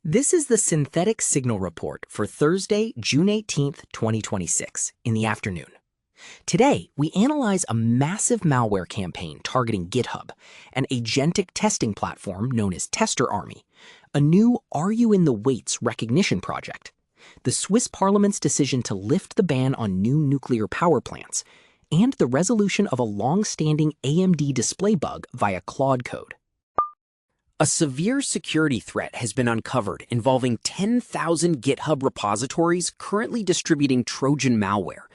This is the Synthetic Signal Report for Thursday, June 18th, 2026, in the afternoon. Today, we analyze a massive malware campaign targeting GitHub, an agentic testing platform known as TesterArmy, a new Are You in the Weights recognition project, the Swiss Parliament's decision to lift the ban on new nuclear power plants, and the resolution of a long-standing AMD display bug via Claude code. A severe security threat has been uncovered involving 10,000 GitHub repositories currently distributing Trojan malware.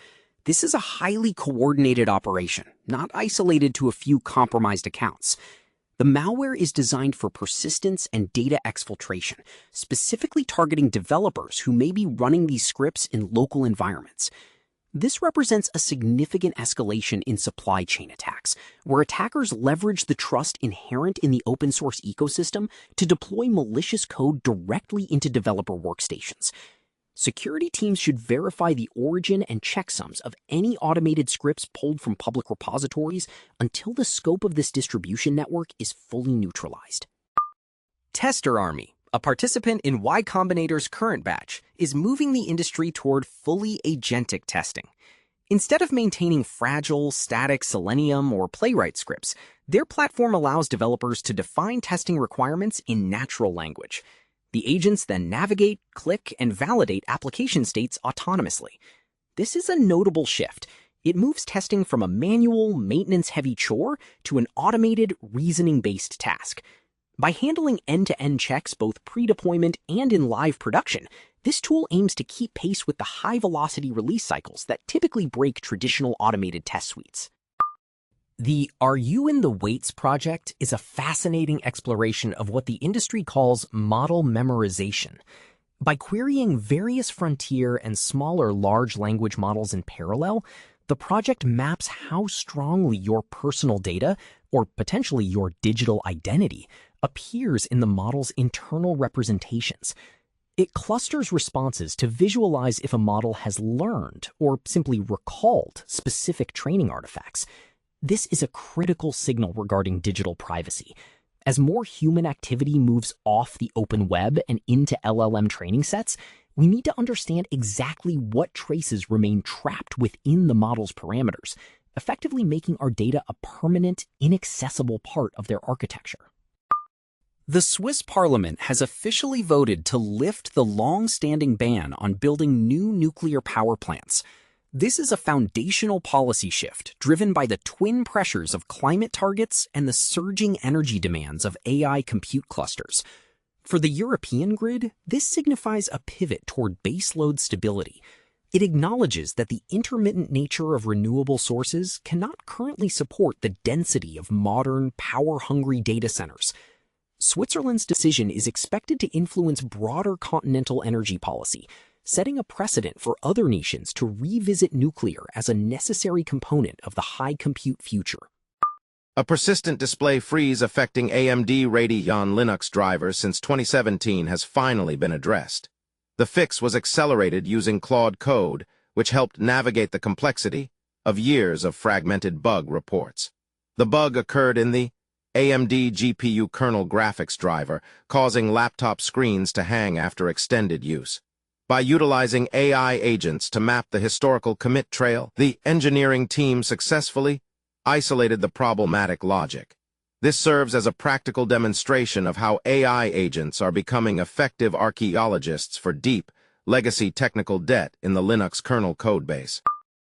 This is a highly coordinated operation, not isolated to a few compromised accounts. The malware is designed for persistence and data exfiltration, specifically targeting developers who may be running these scripts in local environments. This represents a significant escalation in supply chain attacks, where attackers leverage the trust inherent in the open source ecosystem to deploy malicious code directly into developer workstations. Security teams should verify the origin and checksums of any automated scripts pulled from public repositories until the scope of this distribution network is fully neutralized. TesterArmy, a participant in Y Combinator's current batch, is moving the industry toward fully agentic testing. Instead of maintaining fragile, static Selenium or Playwright scripts, their platform allows developers to define testing requirements in natural language. The agents then navigate, click, and validate application states autonomously. This is a notable shift. It moves testing from a manual, maintenance-heavy chore to an automated, reasoning-based task. By handling end-to-end checks both pre-deployment and in live production, this tool aims to keep pace with the high-velocity release cycles that typically break traditional automated test suites. The Are You in the Weights project is a fascinating exploration of what the industry calls model memorization. By querying various frontier and smaller large language models in parallel, the project maps how strongly your personal data, or potentially your digital identity, appears in the model's internal representations. It clusters responses to visualize if a model has learned or simply recalled specific training artifacts. This is a critical signal regarding digital privacy. As more human activity moves off the open web and into LLM training sets, we need to understand exactly what traces remain trapped within the model's parameters, effectively making our data a permanent, inaccessible part of their architecture. The Swiss Parliament has officially voted to lift the long-standing ban on building new nuclear power plants. This is a foundational policy shift driven by the twin pressures of climate targets and the surging energy demands of AI compute clusters. For the European grid, this signifies a pivot toward baseload stability. It acknowledges that the intermittent nature of renewable sources cannot currently support the density of modern, power-hungry data centers. Switzerland's decision is expected to influence broader continental energy policy, setting a precedent for other nations to revisit nuclear as a necessary component of the high-compute future. A persistent display freeze affecting AMD Radeon Linux drivers since 2017 has finally been addressed. The fix was accelerated using Claude code, which helped navigate the complexity of years of fragmented bug reports. The bug occurred in the AMD GPU kernel graphics driver, causing laptop screens to hang after extended use. By utilizing AI agents to map the historical commit trail, the engineering team successfully isolated the problematic logic. This serves as a practical demonstration of how AI agents are becoming effective archaeologists for deep, legacy technical debt in the Linux kernel codebase.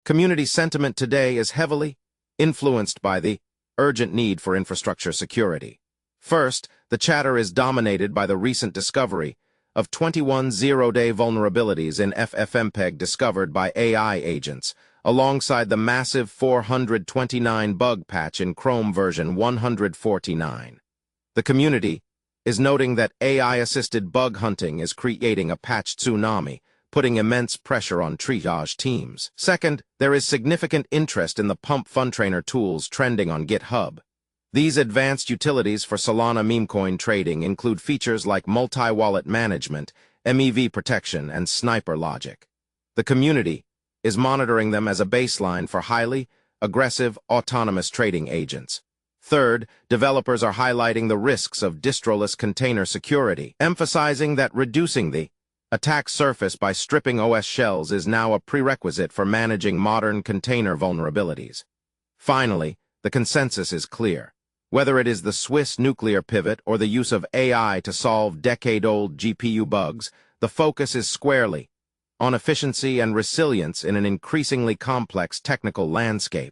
Community sentiment today is heavily influenced by the urgent need for infrastructure security. First, the chatter is dominated by the recent discovery of 21 zero-day vulnerabilities in FFmpeg discovered by AI agents, alongside the massive 429 bug patch in Chrome version 149. The community is noting that AI-assisted bug hunting is creating a patch tsunami, putting immense pressure on triage teams. Second, there is significant interest in the Pump FunTrainer tools trending on GitHub. These advanced utilities for Solana memecoin trading include features like multi-wallet management, MEV protection, and sniper logic. The community is monitoring them as a baseline for highly aggressive autonomous trading agents. Third, developers are highlighting the risks of distroless container security, emphasizing that reducing the attack surface by stripping OS shells is now a prerequisite for managing modern container vulnerabilities. Finally, the consensus is clear. Whether it is the Swiss nuclear pivot or the use of AI to solve decade-old GPU bugs, the focus is squarely on efficiency and resilience in an increasingly complex technical landscape.